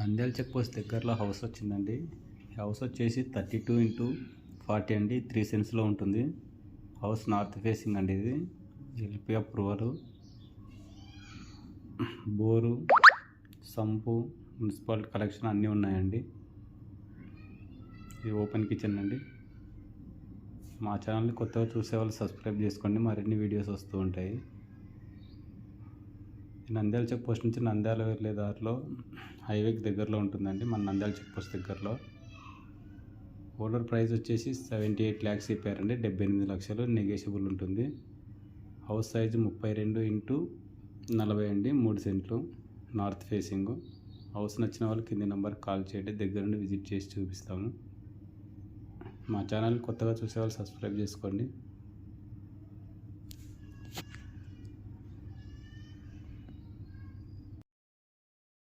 Nandyal check post దగ్గరలో house వచ్చిందండి. ఈ హౌస్ వచ్చేసి 32x40 అండి, 3 సెన్స్లో ఉంటుంది. హౌస్ నార్త్ ఫేసింగ్ అండి. ఇది LP approver, bore, sump, municipality collection అన్నీ ఉన్నాయండి. ఇది ఓపెన్ కిచెన్ అండి. మా ఛానల్ని కొత్తగా చూసే వాళ్ళు సబ్స్క్రైబ్ చేసుకోండి, మరిన్ని వీడియోస్ వస్తూ ఉంటాయి. నంద్యాల చెక్ పోస్ట్ నుంచి నంద్యాల వెళ్ళే దారిలో హైవేకి దగ్గరలో ఉంటుందండి. మన నంద్యాల చెక్ పోస్ట్ దగ్గరలో. ఓనర్ ప్రైస్ వచ్చేసి 78 lakhs చెప్పారండి. 78 లక్షలు నెగోషియబుల్ ఉంటుంది. హౌస్ సైజు 32x40 అండి, 3 సెంట్లు, నార్త్ ఫేసింగ్. హౌస్ నచ్చిన వాళ్ళు కింది నెంబర్కి కాల్ చేయండి, దగ్గర నుండి విజిట్ చేసి చూపిస్తాము. మా ఛానల్ కొత్తగా చూసే వాళ్ళు సబ్స్క్రైబ్ చేసుకోండి.